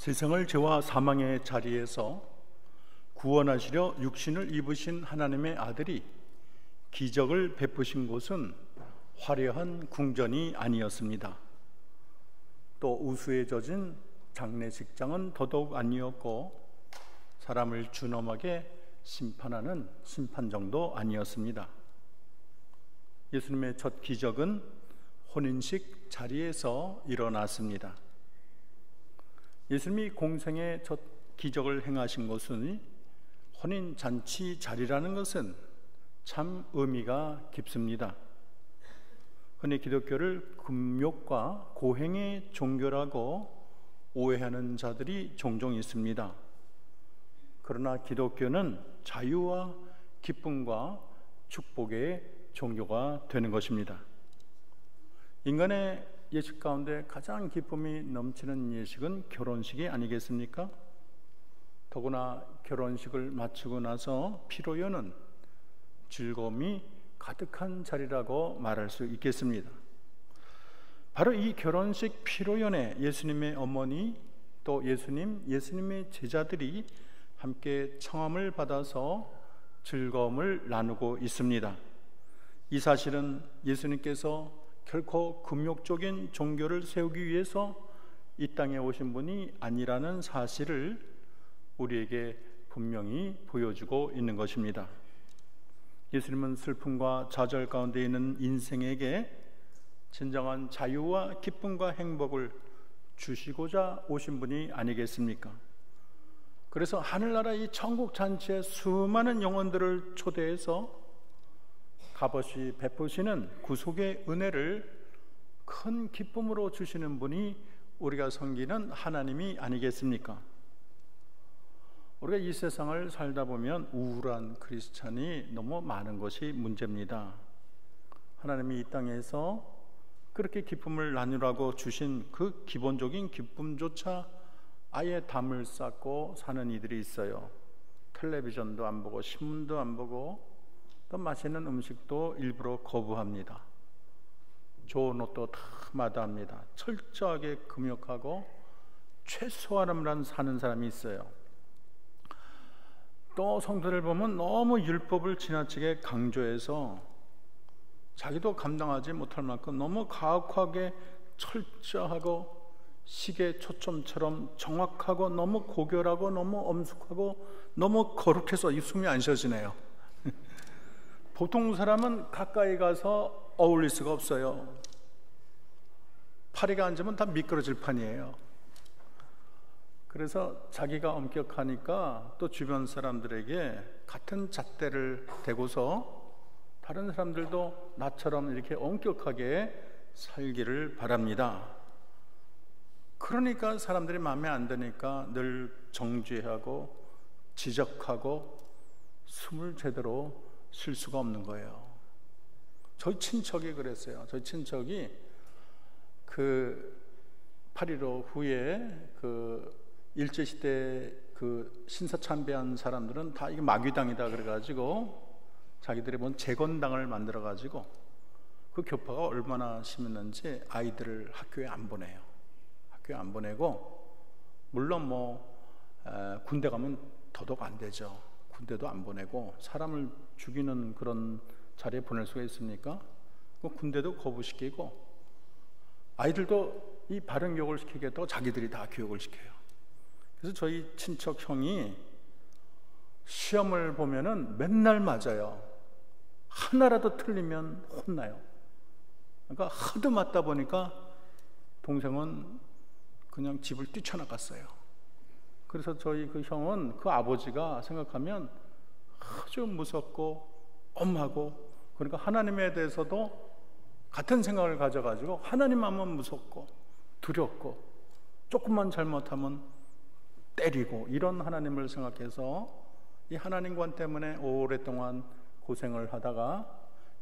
세상을 죄와 사망의 자리에서 구원하시려 육신을 입으신 하나님의 아들이 기적을 베푸신 곳은 화려한 궁전이 아니었습니다. 또 우수에 젖은 장례식장은 더더욱 아니었고 사람을 준엄하게 심판하는 심판정도 아니었습니다. 예수님의 첫 기적은 혼인식 자리에서 일어났습니다. 예수님이 공생의 첫 기적을 행하신 것은 혼인잔치 자리라는 것은 참 의미가 깊습니다. 흔히 기독교를 금욕과 고행의 종교라고 오해하는 자들이 종종 있습니다. 그러나 기독교는 자유와 기쁨과 축복의 종교가 되는 것입니다. 인간의 예식 가운데 가장 기쁨이 넘치는 예식은 결혼식이 아니겠습니까? 더구나 결혼식을 마치고 나서 피로 여는 즐거움이 가득한 자리라고 말할 수 있겠습니다. 바로 이 결혼식 피로연에 예수님의 어머니 또 예수님의 제자들이 함께 청함을 받아서 즐거움을 나누고 있습니다. 이 사실은 예수님께서 결코 금욕적인 종교를 세우기 위해서 이 땅에 오신 분이 아니라는 사실을 우리에게 분명히 보여주고 있는 것입니다. 예수님은 슬픔과 좌절 가운데 있는 인생에게 진정한 자유와 기쁨과 행복을 주시고자 오신 분이 아니겠습니까? 그래서 하늘나라 이 천국 잔치에 수많은 영혼들을 초대해서 값없이 베푸시는 구속의 은혜를 큰 기쁨으로 주시는 분이 우리가 섬기는 하나님이 아니겠습니까? 우리가 이 세상을 살다 보면 우울한 크리스찬이 너무 많은 것이 문제입니다. 하나님이 이 땅에서 그렇게 기쁨을 나누라고 주신 그 기본적인 기쁨조차 아예 담을 쌓고 사는 이들이 있어요. 텔레비전도 안 보고 신문도 안 보고 또 맛있는 음식도 일부러 거부합니다. 좋은 옷도 다 마다합니다. 철저하게 금욕하고 최소한으로 사는 사람이 있어요. 또 성도들 보면 너무 율법을 지나치게 강조해서 자기도 감당하지 못할 만큼 너무 가혹하게 철저하고 시계 초점처럼 정확하고 너무 고결하고 너무 엄숙하고 너무 거룩해서 이 숨이 안 쉬어지네요. 보통 사람은 가까이 가서 어울릴 수가 없어요. 파리가 앉으면 다 미끄러질 판이에요. 그래서 자기가 엄격하니까 또 주변 사람들에게 같은 잣대를 대고서 다른 사람들도 나처럼 이렇게 엄격하게 살기를 바랍니다. 그러니까 사람들이 마음에 안 드니까 늘 정죄하고 지적하고 숨을 제대로 쉴 수가 없는 거예요. 저희 친척이 그랬어요. 저희 친척이 그 8.15 후에 그 일제시대 그 신사참배한 사람들은 다 이게 마귀당이다 그래가지고 자기들이 뭔 재건당을 만들어가지고 그 교파가 얼마나 심했는지 아이들을 학교에 안 보내요. 학교에 안 보내고 물론 군대 가면 더더욱 안 되죠. 군대도 안 보내고 사람을 죽이는 그런 자리에 보낼 수가 있습니까? 군대도 거부시키고 아이들도 이 바른 교육을 시키겠다고 자기들이 다 교육을 시켜요. 그래서 저희 친척 형이 시험을 보면은 맨날 맞아요. 하나라도 틀리면 혼나요. 그러니까 하도 맞다 보니까 동생은 그냥 집을 뛰쳐나갔어요. 그래서 저희 그 형은 그 아버지가 생각하면 아주 무섭고 엄하고 그러니까 하나님에 대해서도 같은 생각을 가져가지고 하나님 하면 무섭고 두렵고 조금만 잘못하면 때리고 이런 하나님을 생각해서 이 하나님관 때문에 오랫동안 고생을 하다가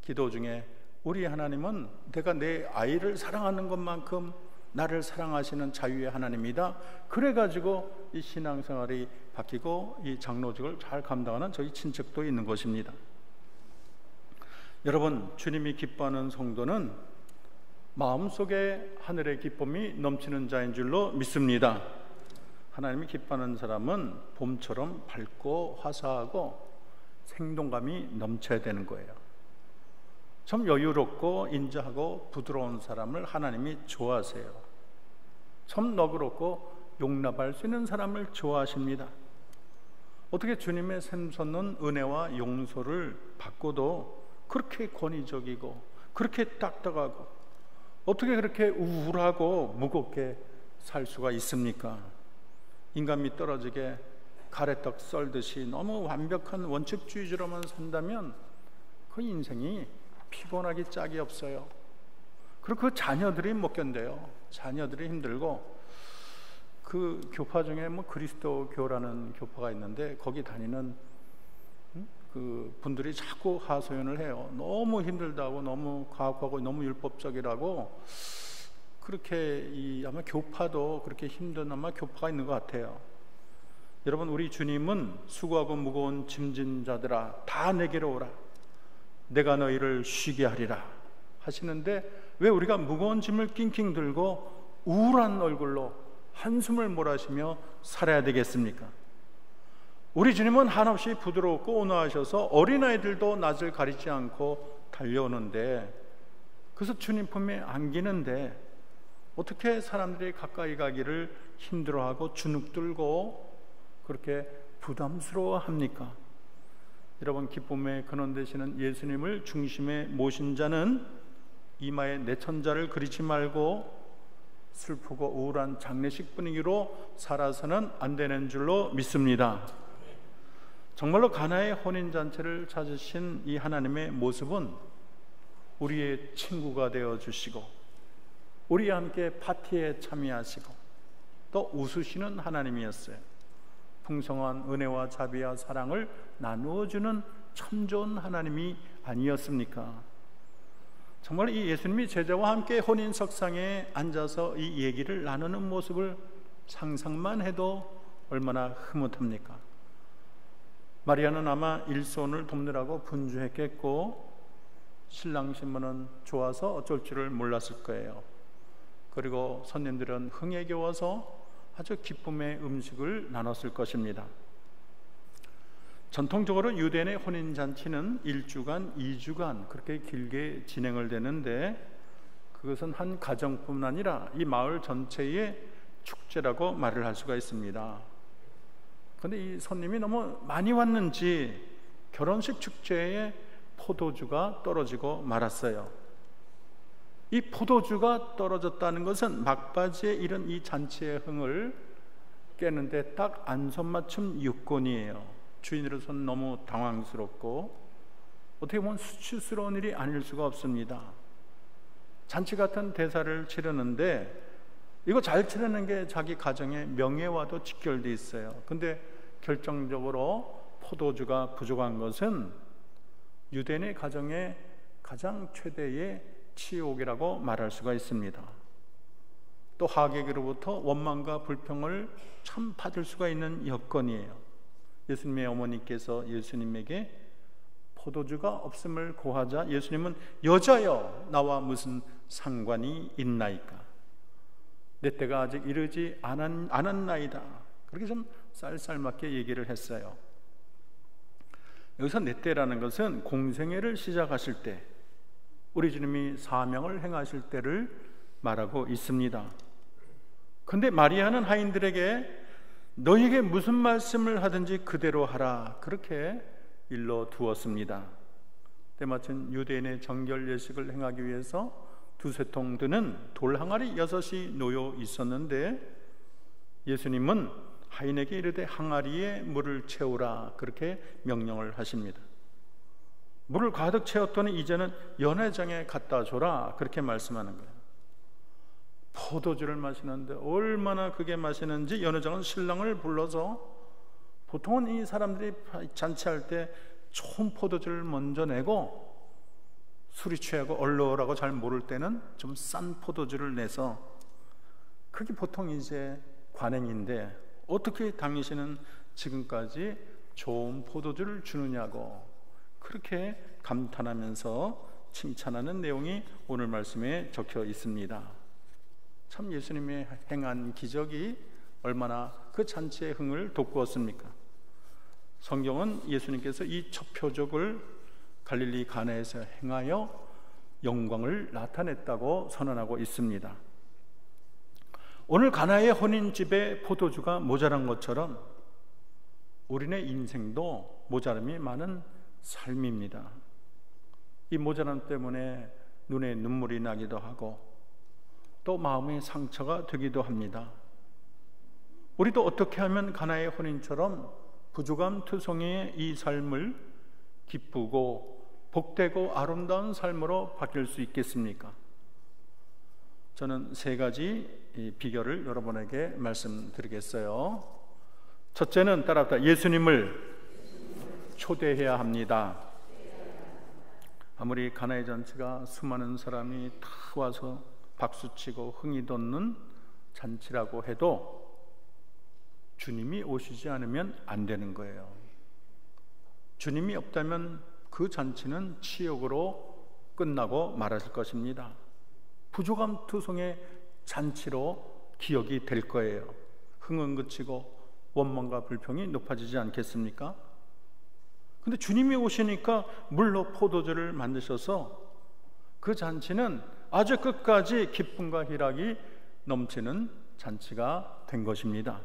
기도 중에 우리 하나님은 내가 내 아이를 사랑하는 것만큼 나를 사랑하시는 자유의 하나님이다. 그래가지고 이 신앙생활이 바뀌고 이 장로직을 잘 감당하는 저희 친척도 있는 것입니다. 여러분, 주님이 기뻐하는 성도는 마음속에 하늘의 기쁨이 넘치는 자인 줄로 믿습니다. 하나님이 기뻐하는 사람은 봄처럼 밝고 화사하고 생동감이 넘쳐야 되는 거예요. 좀 여유롭고 인자하고 부드러운 사람을 하나님이 좋아하세요. 좀 너그럽고 용납할 수 있는 사람을 좋아하십니다. 어떻게 주님의 샘솟는 은혜와 용서를 받고도 그렇게 권위적이고 그렇게 딱딱하고 어떻게 그렇게 우울하고 무겁게 살 수가 있습니까? 인간미 떨어지게 가래떡 썰듯이 너무 완벽한 원칙주의자로만 산다면 그 인생이 피곤하기 짝이 없어요. 그리고 그 자녀들이 못 견뎌요. 자녀들이 힘들고, 그 교파 중에 뭐 그리스도교라는 교파가 있는데 거기 다니는 그 분들이 자꾸 하소연을 해요. 너무 힘들다고, 너무 과학하고 너무 율법적이라고. 그렇게 아마 교파도 그렇게 힘든 아마 교파가 있는 것 같아요. 여러분, 우리 주님은 수고하고 무거운 짐진 자들아 다 내게로 오라, 내가 너희를 쉬게 하리라 하시는데, 왜 우리가 무거운 짐을 낑낑 들고 우울한 얼굴로 한숨을 몰아쉬며 살아야 되겠습니까? 우리 주님은 한없이 부드럽고 온화하셔서 어린아이들도 낯을 가리지 않고 달려오는데, 그래서 주님 품에 안기는데 어떻게 사람들이 가까이 가기를 힘들어하고 주눅들고 그렇게 부담스러워합니까? 여러분, 기쁨의 근원 되시는 예수님을 중심에 모신 자는 이마에 내천자를 그리지 말고 슬프고 우울한 장례식 분위기로 살아서는 안 되는 줄로 믿습니다. 정말로 가나의 혼인잔치를 찾으신 이 하나님의 모습은 우리의 친구가 되어주시고 우리와 함께 파티에 참여하시고 또 웃으시는 하나님이었어요. 풍성한 은혜와 자비와 사랑을 나누어주는 참 좋은 하나님이 아니었습니까? 정말 이 예수님이 제자와 함께 혼인석상에 앉아서 이 얘기를 나누는 모습을 상상만 해도 얼마나 흐뭇합니까? 마리아는 아마 일손을 돕느라고 분주했겠고, 신랑 신부는 좋아서 어쩔 줄을 몰랐을 거예요. 그리고 손님들은 흥에 겨워서 아주 기쁨의 음식을 나눴을 것입니다. 전통적으로 유대인의 혼인잔치는 1주간, 2주간 그렇게 길게 진행을 되는데, 그것은 한 가정뿐 아니라 이 마을 전체의 축제라고 말을 할 수가 있습니다. 그런데 이 손님이 너무 많이 왔는지 결혼식 축제에 포도주가 떨어지고 말았어요. 이 포도주가 떨어졌다는 것은 막바지에 이른 이 잔치의 흥을 깨는데 딱 안손맞춤 요건이에요. 주인으로서는 너무 당황스럽고 어떻게 보면 수치스러운 일이 아닐 수가 없습니다. 잔치 같은 대사를 치르는데 이거 잘 치르는 게 자기 가정의 명예와도 직결되어 있어요. 근데 결정적으로 포도주가 부족한 것은 유대인의 가정의 가장 최대의 치욕이라고 말할 수가 있습니다. 또 하객으로부터 원망과 불평을 참 받을 수가 있는 여건이에요. 예수님의 어머니께서 예수님에게 포도주가 없음을 고하자 예수님은 여자여 나와 무슨 상관이 있나이까, 내 때가 아직 이르지 않았나이다. 그렇게 좀 쌀쌀맞게 얘기를 했어요. 여기서 내 때라는 것은 공생애를 시작하실 때, 우리 주님이 사명을 행하실 때를 말하고 있습니다. 그런데 마리아는 하인들에게 너희에게 무슨 말씀을 하든지 그대로 하라, 그렇게 일러 두었습니다. 때마침 유대인의 정결 예식을 행하기 위해서 두세 통 드는 돌 항아리 6이 놓여 있었는데, 예수님은 하인에게 이르되 항아리에 물을 채우라, 그렇게 명령을 하십니다. 물을 가득 채웠더니 이제는 연회장에 갖다 줘라, 그렇게 말씀하는 거예요. 포도주를 마시는데 얼마나 그게 마시는지 연회장은 신랑을 불러서, 보통은 이 사람들이 잔치할 때 좋은 포도주를 먼저 내고 술이 취하고 얼얼하고 잘 모를 때는 좀 싼 포도주를 내서, 그게 보통 이제 관행인데 어떻게 당신은 지금까지 좋은 포도주를 주느냐고 그렇게 감탄하면서 칭찬하는 내용이 오늘 말씀에 적혀 있습니다. 참 예수님의 행한 기적이 얼마나 그 잔치의 흥을 돋구었습니까? 성경은 예수님께서 이 첫 표적을 갈릴리 가나에서 행하여 영광을 나타냈다고 선언하고 있습니다. 오늘 가나의 혼인집에 포도주가 모자란 것처럼 우리네 인생도 모자람이 많은 삶입니다. 이 모자람 때문에 눈에 눈물이 나기도 하고 또 마음의 상처가 되기도 합니다. 우리도 어떻게 하면 가나의 혼인처럼 부족함 투성이의 이 삶을 기쁘고 복되고 아름다운 삶으로 바뀔 수 있겠습니까? 저는 3가지 비결을 여러분에게 말씀드리겠어요. 첫째는 따라합시다. 예수님을 초대해야 합니다. 아무리 가나의 잔치가 수많은 사람이 다 와서 박수치고 흥이 돋는 잔치라고 해도 주님이 오시지 않으면 안 되는 거예요. 주님이 없다면 그 잔치는 치욕으로 끝나고 말았을 것입니다. 부족함 투성의 잔치로 기억이 될 거예요. 흥은 그치고 원망과 불평이 높아지지 않겠습니까? 근데 주님이 오시니까 물로 포도주를 만드셔서 그 잔치는 아주 끝까지 기쁨과 희락이 넘치는 잔치가 된 것입니다.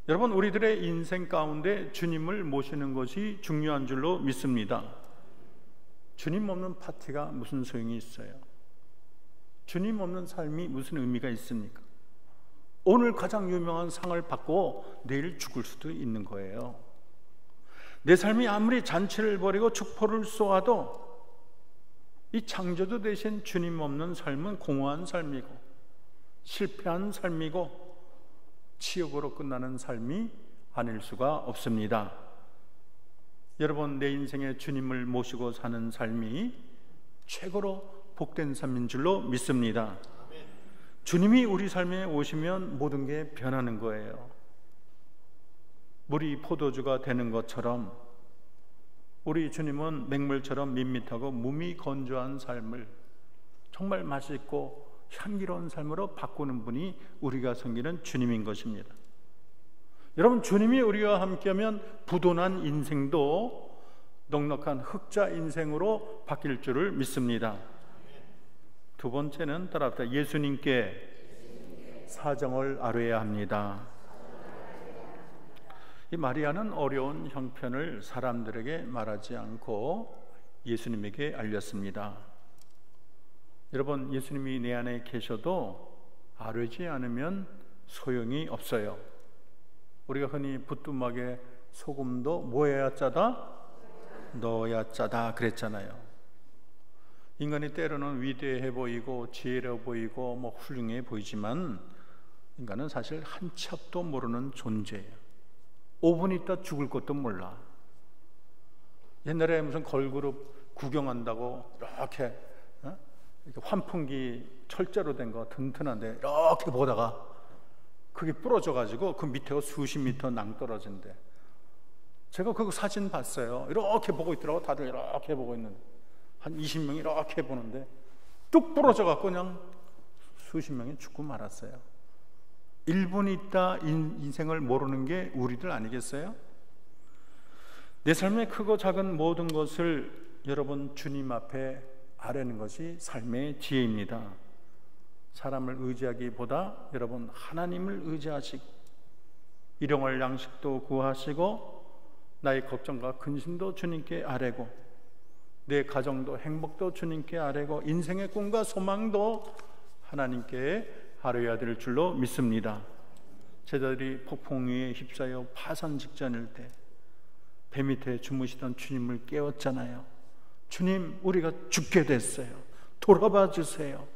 여러분, 우리들의 인생 가운데 주님을 모시는 것이 중요한 줄로 믿습니다. 주님 없는 파티가 무슨 소용이 있어요? 주님 없는 삶이 무슨 의미가 있습니까? 오늘 가장 유명한 상을 받고 내일 죽을 수도 있는 거예요. 내 삶이 아무리 잔치를 벌이고 축포를 쏘아도 이 창조주 되신 주님 없는 삶은 공허한 삶이고 실패한 삶이고 치욕으로 끝나는 삶이 아닐 수가 없습니다. 여러분, 내 인생에 주님을 모시고 사는 삶이 최고로 복된 삶인 줄로 믿습니다. 주님이 우리 삶에 오시면 모든 게 변하는 거예요. 물이 포도주가 되는 것처럼 우리 주님은 맹물처럼 밋밋하고 몸이 건조한 삶을 정말 맛있고 향기로운 삶으로 바꾸는 분이 우리가 섬기는 주님인 것입니다. 여러분, 주님이 우리와 함께하면 부도난 인생도 넉넉한 흑자 인생으로 바뀔 줄을 믿습니다. 2번째는 따라합시다. 예수님께 사정을 아뢰야 합니다. 이 마리아는 어려운 형편을 사람들에게 말하지 않고 예수님에게 알렸습니다. 여러분, 예수님이 내 안에 계셔도 아뢰지 않으면 소용이 없어요. 우리가 흔히 부뚜막에 소금도 뭐 해야 짜다? 넣어야 짜다 그랬잖아요. 인간이 때로는 위대해 보이고 지혜로워 보이고 훌륭해 보이지만 인간은 사실 한 치 앞도 모르는 존재예요. 5분 있다 죽을 것도 몰라. 옛날에 무슨 걸그룹 구경한다고 이렇게 환풍기 철제로 된 거 튼튼한데 이렇게 보다가 그게 부러져가지고 그 밑에가 수십 미터 낭떠러진대. 제가 그거 사진 봤어요. 이렇게 보고 있더라고. 다들 이렇게 보고 있는데 한 20명이 이렇게 보는데 뚝 부러져갖고 그냥 수십 명이 죽고 말았어요. 1분 있다 인생을 모르는 게 우리들 아니겠어요? 내 삶의 크고 작은 모든 것을 여러분 주님 앞에 아뢰는 것이 삶의 지혜입니다. 사람을 의지하기보다 여러분 하나님을 의지하시고 일용할 양식도 구하시고 나의 걱정과 근심도 주님께 아뢰고 내 가정도 행복도 주님께 아뢰고 인생의 꿈과 소망도 하나님께 아뢰어야 될 줄로 믿습니다. 제자들이 폭풍 위에 휩싸여 파산 직전일 때 배 밑에 주무시던 주님을 깨웠잖아요. 주님, 우리가 죽게 됐어요. 돌아봐 주세요.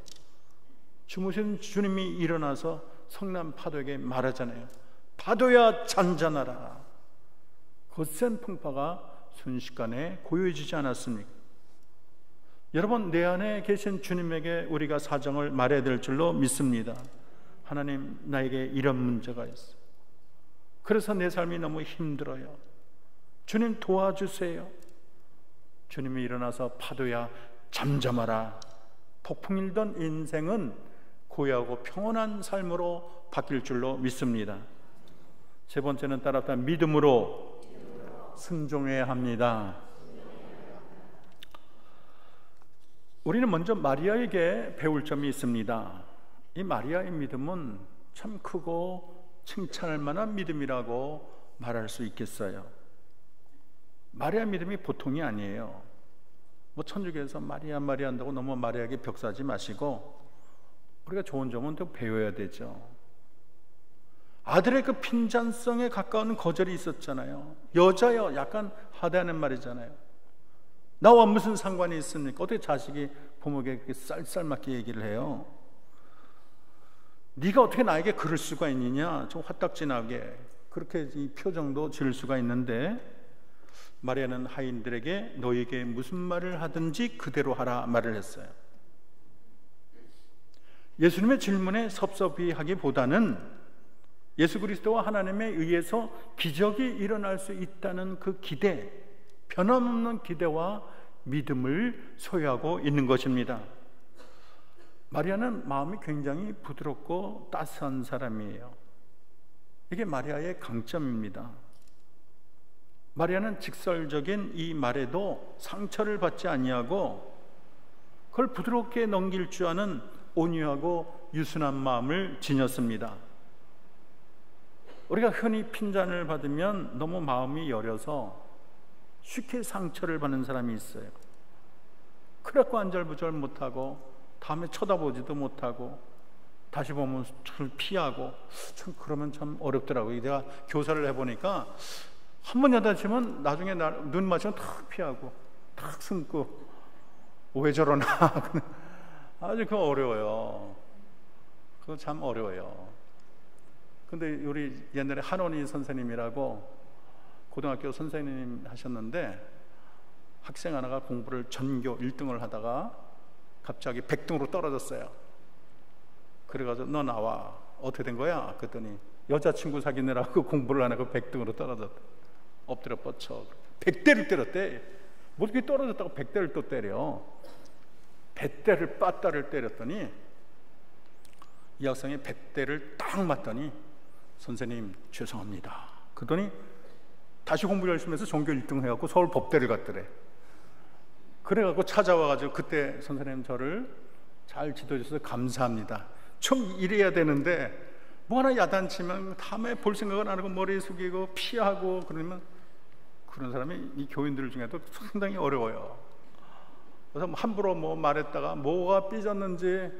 주무신 주님이 일어나서 성난 파도에게 말하잖아요. 파도야 잔잔하라. 거센 풍파가 순식간에 고요해지지 않았습니까? 여러분, 내 안에 계신 주님에게 우리가 사정을 말해야 될 줄로 믿습니다. 하나님, 나에게 이런 문제가 있어. 그래서 내 삶이 너무 힘들어요. 주님 도와주세요. 주님이 일어나서 파도야 잠잠하라. 폭풍 일던 인생은 고요하고 평온한 삶으로 바뀔 줄로 믿습니다. 세 번째는 따라서 믿음으로 순종해야 합니다. 우리는 먼저 마리아에게 배울 점이 있습니다. 이 마리아의 믿음은 참 크고 칭찬할 만한 믿음이라고 말할 수 있겠어요. 마리아 믿음이 보통이 아니에요. 뭐 천주교에서 마리아 한다고 너무 마리아에게 벽사지 마시고 우리가 좋은 점은 또 배워야 되죠. 아들의 그 빈잔성에 가까운 거절이 있었잖아요. 여자여, 약간 하대하는 말이잖아요. 나와 무슨 상관이 있습니까? 어떻게 자식이 부모에게 그렇게 쌀쌀맞게 얘기를 해요? 네가 어떻게 나에게 그럴 수가 있느냐? 좀 화딱지나게 그렇게 이 표정도 지을 수가 있는데, 마리아는 하인들에게 너에게 무슨 말을 하든지 그대로 하라 말을 했어요. 예수님의 질문에 섭섭해하기보다는 예수 그리스도와 하나님에 의해서 기적이 일어날 수 있다는 그 기대, 변함없는 기대와 믿음을 소유하고 있는 것입니다. 마리아는 마음이 굉장히 부드럽고 따스한 사람이에요. 이게 마리아의 강점입니다. 마리아는 직설적인 이 말에도 상처를 받지 아니하고 그걸 부드럽게 넘길 줄 아는 온유하고 유순한 마음을 지녔습니다. 우리가 흔히 핀잔을 받으면 너무 마음이 여려서 쉽게 상처를 받는 사람이 있어요. 그래갖고 안절부절 못하고 다음에 쳐다보지도 못하고 다시 보면 피하고, 참 그러면 참 어렵더라고요. 내가 교사를 해보니까 한 번 여다치면 나중에 눈 맞으면 탁 피하고 탁 숨고 왜 저러나 아주 그거 어려워요. 그거 참 어려워요. 근데 우리 옛날에 한원희 선생님이라고 고등학교 선생님 하셨는데, 학생 하나가 공부를 전교 1등을 하다가 갑자기 100등으로 떨어졌어요. 그래가지고 너 나와. 어떻게 된 거야? 그랬더니 여자친구 사귀느라고 공부를 안 하고 100등으로 떨어졌다. 엎드려 뻗쳐 100대를 때렸대. 뭐 이렇게 떨어졌다고 100대를 또 때려. 100대를 빠따를 때렸더니 이 학생이 100대를 딱 맞더니 선생님 죄송합니다. 그러더니 다시 공부 열심히 해서 전교 1등 해갖고 서울 법대를 갔더래. 그래갖고 찾아와가지고 그때 선생님 저를 잘 지도해 주셔서 감사합니다. 좀 이래야 되는데 뭐 하나 야단치면 다음에 볼 생각은 안 하고 머리 숙이고 피하고 그러면 그런 사람이 이 교인들 중에도 상당히 어려워요. 그래서 함부로 뭐 말했다가 뭐가 삐졌는지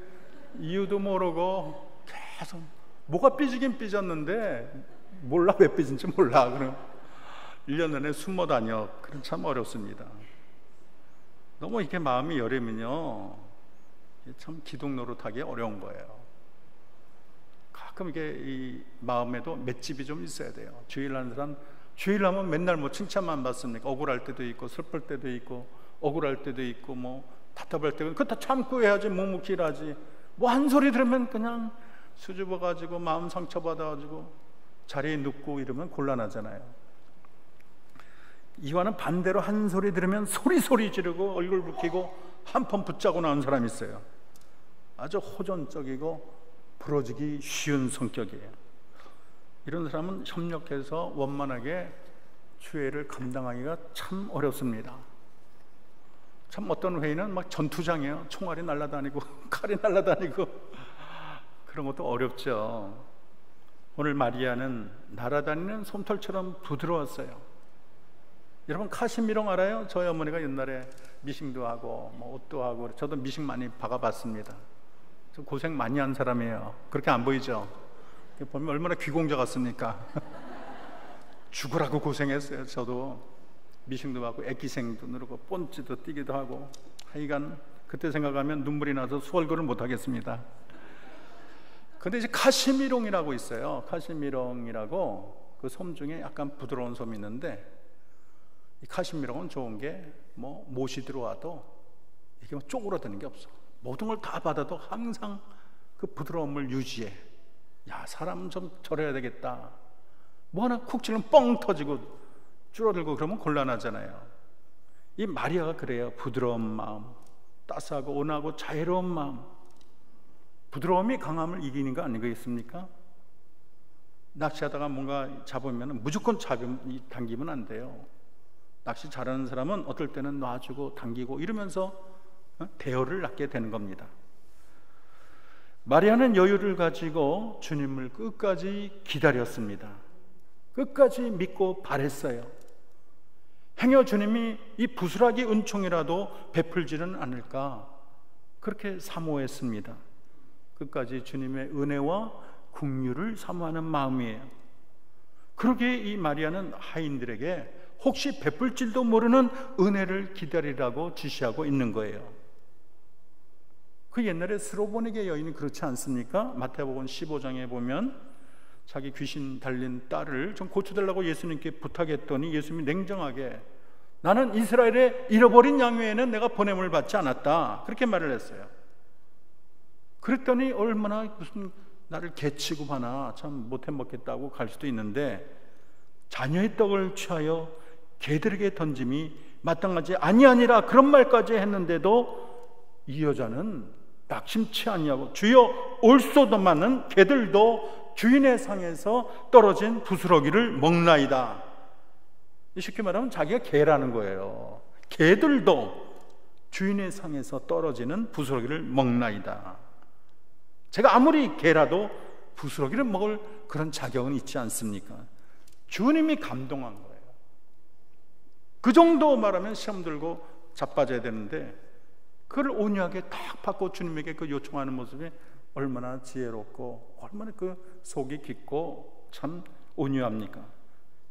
이유도 모르고 계속 뭐가 삐지긴 삐졌는데 몰라, 왜 삐진지 몰라. 그럼 1년 내내 숨어 다녀. 그럼 참 어렵습니다. 너무 이렇게 마음이 여리면요 참 기둥 노릇하기 어려운 거예요. 가끔 이게 이 마음에도 맷집이 좀 있어야 돼요. 주일하는 사람 주일하면 맨날 뭐 칭찬만 받습니까? 억울할 때도 있고 슬플 때도 있고 억울할 때도 있고 뭐 답답할 때도 그거 다 참고 해야지. 묵묵히 일하지. 뭐 한 소리 들으면 그냥 수줍어 가지고 마음 상처 받아 가지고 자리에 눕고 이러면 곤란하잖아요. 이와는 반대로 한 소리 들으면 소리 지르고 얼굴 붉히고 한 번 붙잡고 나온 사람이 있어요. 아주 호전적이고 부러지기 쉬운 성격이에요. 이런 사람은 협력해서 원만하게 주회를 감당하기가 참 어렵습니다. 참 어떤 회의는 막 전투장이에요. 총알이 날아다니고 칼이 날아다니고 그런 것도 어렵죠. 오늘 마리아는 날아다니는 솜털처럼 부드러웠어요. 여러분 카시미롱 알아요? 저희 어머니가 옛날에 미싱도 하고 뭐 옷도 하고 저도 미싱 많이 박아봤습니다. 저 고생 많이 한 사람이에요. 그렇게 안 보이죠? 보면 얼마나 귀공자 같습니까? 죽으라고 고생했어요. 저도 미싱도 받고 애기생도 누르고 본지도 뛰기도 하고 하여간 그때 생각하면 눈물이 나서 수월고를 못 하겠습니다. 근데 이제 카시미롱이라고 있어요. 카시미롱이라고 그 솜 중에 약간 부드러운 솜이 있는데 이 카시미롱은 좋은 게 뭐 못이 들어와도 이게 뭐 쪼그라드는 게 없어. 모든 걸 다 받아도 항상 그 부드러움을 유지해. 야, 사람 좀 저래야 되겠다. 뭐 하나 쿡 찌르면 뻥 터지고 줄어들고 그러면 곤란하잖아요. 이 마리아가 그래요. 부드러운 마음, 따스하고 온화하고 자애로운 마음. 부드러움이 강함을 이기는 거 아니겠습니까? 낚시하다가 뭔가 잡으면 무조건 당기면 안 돼요. 낚시 잘하는 사람은 어떨 때는 놔주고 당기고 이러면서 대어를 낳게 되는 겁니다. 마리아는 여유를 가지고 주님을 끝까지 기다렸습니다. 끝까지 믿고 바랬어요. 행여 주님이 이 부스라기 은총이라도 베풀지는 않을까, 그렇게 사모했습니다. 끝까지 주님의 은혜와 긍휼을 사모하는 마음이에요. 그러기에 이 마리아는 하인들에게 혹시 베풀지도 모르는 은혜를 기다리라고 지시하고 있는 거예요. 그 옛날에 스로보니게 여인이 그렇지 않습니까? 마태복음 15장에 보면 자기 귀신 달린 딸을 좀 고쳐달라고 예수님께 부탁했더니 예수님이 냉정하게 나는 이스라엘의 잃어버린 양 외에는 내가 보냄을 받지 않았다, 그렇게 말을 했어요. 그랬더니 얼마나 무슨 나를 개 취급하나, 참 못해 먹겠다고 갈 수도 있는데 자녀의 떡을 취하여 개들에게 던짐이 마땅하지 아니하니라, 그런 말까지 했는데도 이 여자는 낙심치 아니하고 주여 올소도마는 개들도 주인의 상에서 떨어진 부스러기를 먹나이다. 쉽게 말하면 자기가 개라는 거예요. 개들도 주인의 상에서 떨어지는 부스러기를 먹나이다. 제가 아무리 개라도 부스러기를 먹을 그런 자격은 있지 않습니까? 주님이 감동한 거예요. 그 정도 말하면 시험 들고 자빠져야 되는데 그걸 온유하게 딱 받고 주님에게 그 요청하는 모습이 얼마나 지혜롭고 얼마나 그 속이 깊고 참 온유합니까?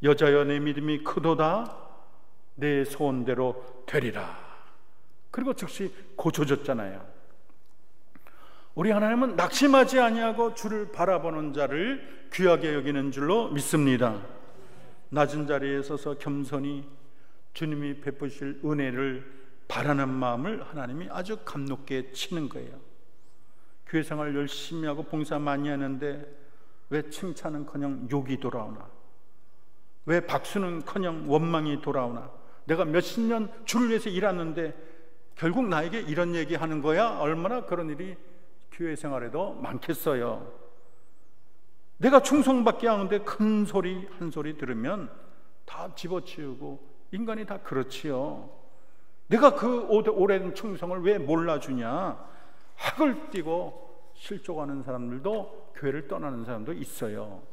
여자여 내 믿음이 크도다, 내 소원대로 되리라. 그리고 즉시 고쳐졌잖아요. 우리 하나님은 낙심하지 아니하고 주를 바라보는 자를 귀하게 여기는 줄로 믿습니다. 낮은 자리에 서서 겸손히 주님이 베푸실 은혜를 바라는 마음을 하나님이 아주 감높게 치는 거예요. 교회 생활 열심히 하고 봉사 많이 하는데 왜 칭찬은커녕 욕이 돌아오나? 왜 박수는커녕 원망이 돌아오나? 내가 몇십 년 주를 위해서 일하는데 결국 나에게 이런 얘기하는 거야? 얼마나 그런 일이 교회 생활에도 많겠어요. 내가 충성받게 하는데 큰 소리 한 소리 들으면 다 집어치우고, 인간이 다 그렇지요. 내가 그 오랜 충성을 왜 몰라주냐? 학을 띠고 실족하는 사람들도, 교회를 떠나는 사람도 있어요.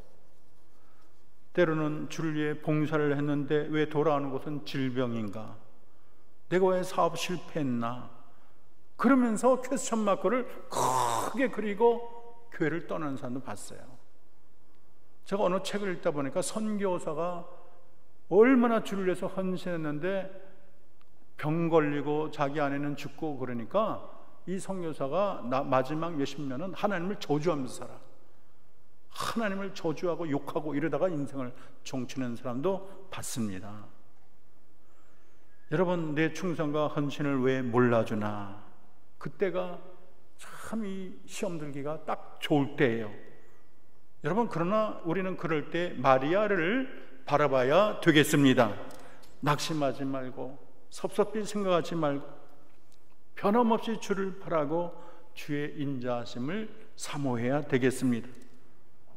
때로는 주를 위해 봉사를 했는데 왜 돌아오는 것은 질병인가? 내가 왜 사업 실패했나? 그러면서 퀘스천 마크를 크게 그리고 교회를 떠나는 사람도 봤어요. 제가 어느 책을 읽다 보니까 선교사가 얼마나 주를 위해서 헌신했는데 병 걸리고 자기 아내는 죽고 그러니까 이 선교사가 마지막 몇십 년은 하나님을 저주하면서 살아. 하나님을 저주하고 욕하고 이러다가 인생을 종치는 사람도 봤습니다. 여러분, 내 충성과 헌신을 왜 몰라주나? 그때가 참 이 시험 들기가 딱 좋을 때예요. 여러분, 그러나 우리는 그럴 때 마리아를 바라봐야 되겠습니다. 낙심하지 말고 섭섭히 생각하지 말고 변함없이 주를 바라고 주의 인자하심을 사모해야 되겠습니다.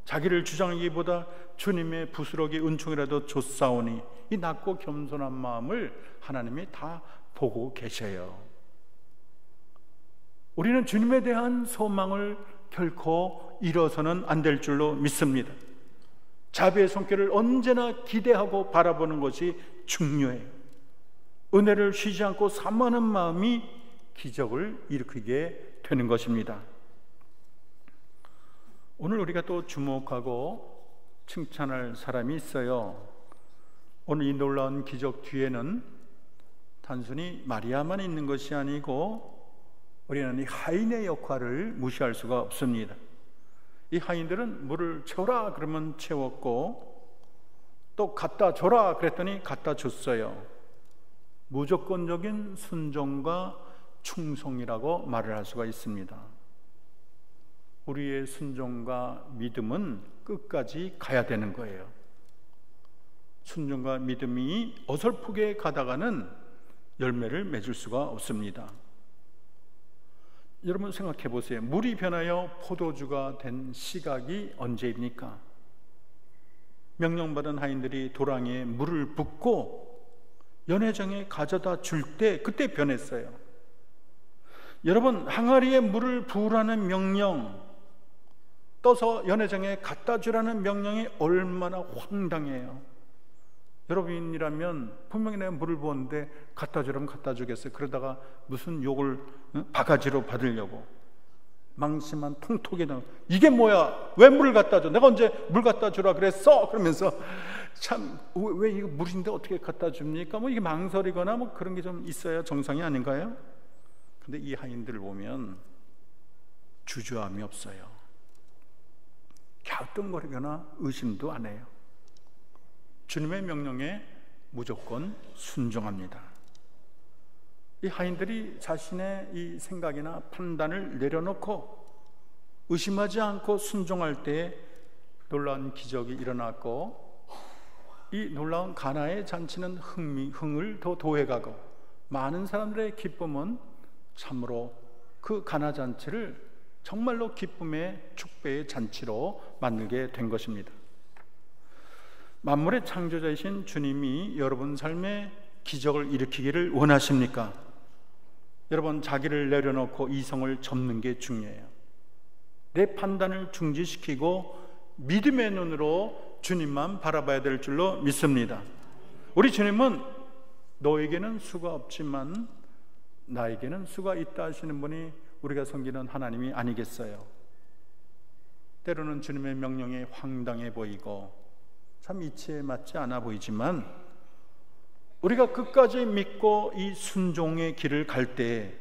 자기를 주장하기보다 주님의 부스러기 은총이라도 줬사오니 이 낮고 겸손한 마음을 하나님이 다 보고 계셔요. 우리는 주님에 대한 소망을 결코 잃어서는 안 될 줄로 믿습니다. 자비의 손길을 언제나 기대하고 바라보는 것이 중요해요. 은혜를 쉬지 않고 사모하는 마음이 기적을 일으키게 되는 것입니다. 오늘 우리가 또 주목하고 칭찬할 사람이 있어요. 오늘 이 놀라운 기적 뒤에는 단순히 마리아만 있는 것이 아니고 우리는 이 하인의 역할을 무시할 수가 없습니다. 이 하인들은 물을 채워라 그러면 채웠고 또 갖다 줘라 그랬더니 갖다 줬어요. 무조건적인 순종과 충성이라고 말을 할 수가 있습니다. 우리의 순종과 믿음은 끝까지 가야 되는 거예요. 순종과 믿음이 어설프게 가다가는 열매를 맺을 수가 없습니다. 여러분 생각해 보세요. 물이 변하여 포도주가 된 시각이 언제입니까? 명령받은 하인들이 도랑이에 물을 붓고 연회장에 가져다 줄 때 그때 변했어요. 여러분, 항아리에 물을 부으라는 명령, 떠서 연회장에 갖다 주라는 명령이 얼마나 황당해요. 여러분이라면 분명히 내가 물을 부었는데 갖다 주라면 갖다 주겠어요. 그러다가 무슨 욕을 바가지로 받으려고 망심한 통톡이다. 이게 뭐야? 왜 물을 갖다 줘? 내가 언제 물 갖다 주라 그랬어? 그러면서 참 왜 이거 물인데 어떻게 갖다 줍니까? 뭐 이게 망설이거나 뭐 그런 게 좀 있어야 정상이 아닌가요? 근데 이 하인들을 보면 주저함이 없어요. 갸우뚱거리거나 의심도 안 해요. 주님의 명령에 무조건 순종합니다. 이 하인들이 자신의 이 생각이나 판단을 내려놓고 의심하지 않고 순종할 때에 놀라운 기적이 일어났고, 이 놀라운 가나의 잔치는 흥을 더 도해가고 많은 사람들의 기쁨은 참으로 그 가나 잔치를 정말로 기쁨의 축배의 잔치로 만들게 된 것입니다. 만물의 창조자이신 주님이 여러분 삶에 기적을 일으키기를 원하십니까? 여러분, 자기를 내려놓고 이성을 접는 게 중요해요. 내 판단을 중지시키고 믿음의 눈으로 주님만 바라봐야 될 줄로 믿습니다. 우리 주님은 너에게는 수가 없지만 나에게는 수가 있다 하시는 분이 우리가 섬기는 하나님이 아니겠어요? 때로는 주님의 명령이 황당해 보이고 참 이치에 맞지 않아 보이지만 우리가 끝까지 믿고 이 순종의 길을 갈 때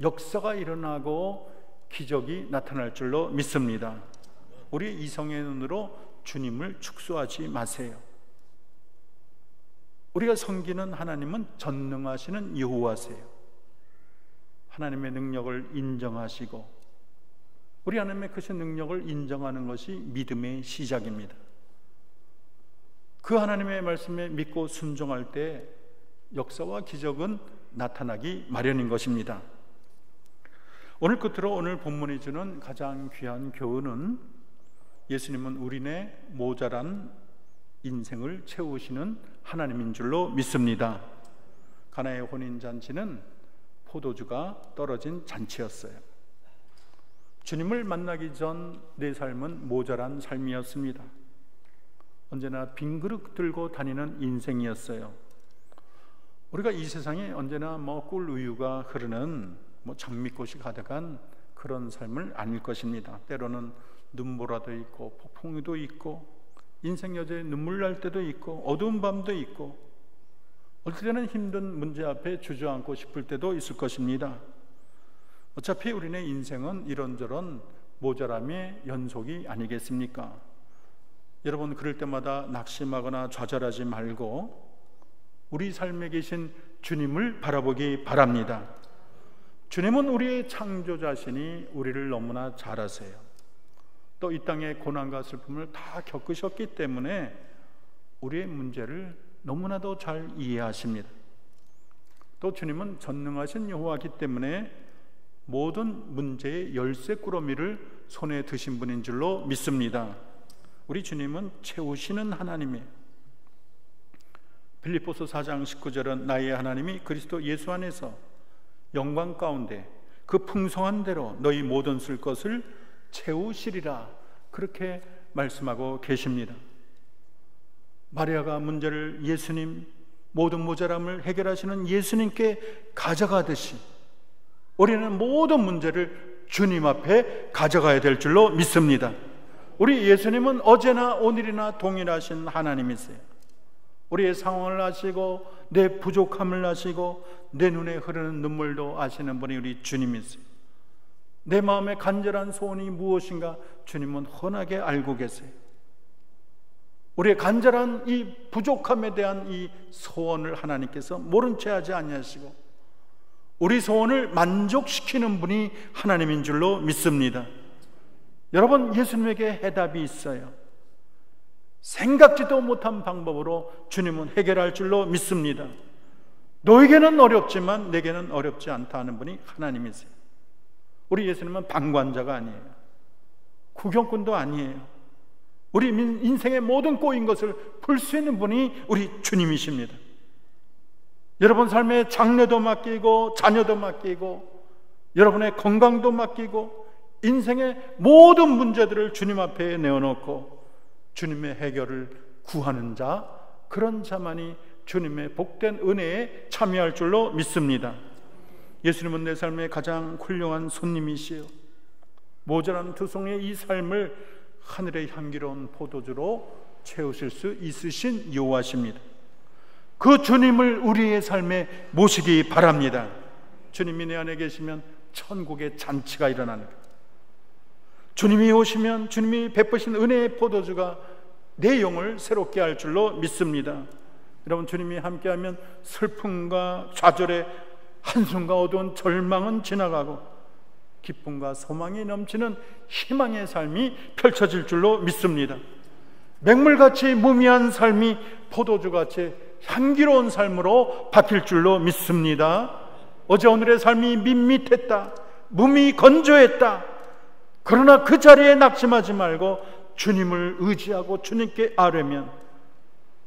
역사가 일어나고 기적이 나타날 줄로 믿습니다. 우리 이성의 눈으로 주님을 축소하지 마세요. 우리가 섬기는 하나님은 전능하시는 여호와세요. 하나님의 능력을 인정하시고 우리 하나님의 그 능력을 인정하는 것이 믿음의 시작입니다. 그 하나님의 말씀에 믿고 순종할 때 역사와 기적은 나타나기 마련인 것입니다. 오늘 끝으로 오늘 본문이 주는 가장 귀한 교훈은 예수님은 우리네 모자란 인생을 채우시는 하나님인 줄로 믿습니다. 가나의 혼인잔치는 포도주가 떨어진 잔치였어요. 주님을 만나기 전 내 삶은 모자란 삶이었습니다. 언제나 빈 그릇 들고 다니는 인생이었어요. 우리가 이 세상에 언제나 꿀 우유가 흐르는 장미꽃이 가득한 그런 삶을 아닐 것입니다. 때로는 눈보라도 있고 폭풍우도 있고 인생 여제에 눈물 날 때도 있고 어두운 밤도 있고 어떨 때는 힘든 문제 앞에 주저앉고 싶을 때도 있을 것입니다. 어차피 우리네 인생은 이런저런 모자람의 연속이 아니겠습니까? 여러분, 그럴 때마다 낙심하거나 좌절하지 말고 우리 삶에 계신 주님을 바라보기 바랍니다. 주님은 우리의 창조자시니 우리를 너무나 잘 아세요. 또 이 땅의 고난과 슬픔을 다 겪으셨기 때문에 우리의 문제를 너무나도 잘 이해하십니다. 또 주님은 전능하신 여호와이기 때문에 모든 문제의 열쇠 꾸러미를 손에 드신 분인 줄로 믿습니다. 우리 주님은 채우시는 하나님이에요. 빌립보서 4장 19절은 나의 하나님이 그리스도 예수 안에서 영광 가운데 그 풍성한 대로 너희 모든 쓸 것을 채우시리라, 그렇게 말씀하고 계십니다. 마리아가 문제를 예수님, 모든 모자람을 해결하시는 예수님께 가져가듯이 우리는 모든 문제를 주님 앞에 가져가야 될 줄로 믿습니다. 우리 예수님은 어제나 오늘이나 동일하신 하나님이세요. 우리의 상황을 아시고 내 부족함을 아시고 내 눈에 흐르는 눈물도 아시는 분이 우리 주님이세요. 내 마음의 간절한 소원이 무엇인가 주님은 훤하게 알고 계세요. 우리의 간절한 이 부족함에 대한 이 소원을 하나님께서 모른 채 하지 아니하시고 우리 소원을 만족시키는 분이 하나님인 줄로 믿습니다. 여러분, 예수님에게 해답이 있어요. 생각지도 못한 방법으로 주님은 해결할 줄로 믿습니다. 너에게는 어렵지만 내게는 어렵지 않다 하는 분이 하나님이세요. 우리 예수님은 방관자가 아니에요. 구경꾼도 아니에요. 우리 인생의 모든 꼬인 것을 풀 수 있는 분이 우리 주님이십니다. 여러분 삶의 장래도 맡기고 자녀도 맡기고 여러분의 건강도 맡기고 인생의 모든 문제들을 주님 앞에 내어놓고 주님의 해결을 구하는 자, 그런 자만이 주님의 복된 은혜에 참여할 줄로 믿습니다. 예수님은 내 삶의 가장 훌륭한 손님이시요, 모자란 두 송이의 이 삶을 하늘의 향기로운 포도주로 채우실 수 있으신 여호와십니다. 그 주님을 우리의 삶에 모시기 바랍니다. 주님이 내 안에 계시면 천국의 잔치가 일어나는 거예요. 주님이 오시면 주님이 베푸신 은혜의 포도주가 내 영을 새롭게 할 줄로 믿습니다. 여러분, 주님이 함께하면 슬픔과 좌절의 한숨과 어두운 절망은 지나가고 기쁨과 소망이 넘치는 희망의 삶이 펼쳐질 줄로 믿습니다. 맹물같이 무미한 삶이 포도주같이 향기로운 삶으로 바뀔 줄로 믿습니다. 어제 오늘의 삶이 밋밋했다, 몸이 건조했다. 그러나 그 자리에 낙심하지 말고 주님을 의지하고 주님께 아뢰면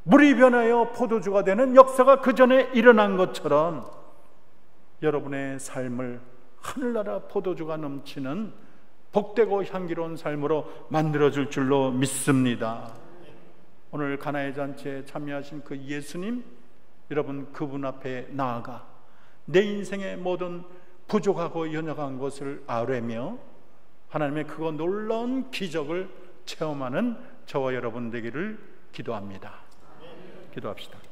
물이 변하여 포도주가 되는 역사가 그 전에 일어난 것처럼 여러분의 삶을 하늘나라 포도주가 넘치는 복되고 향기로운 삶으로 만들어줄 줄로 믿습니다. 오늘 가나의 잔치에 참여하신 그 예수님, 여러분 그분 앞에 나아가 내 인생의 모든 부족하고 연약한 것을 아뢰며 하나님의 그거 놀라운 기적을 체험하는 저와 여러분 되기를 기도합니다. 기도합시다.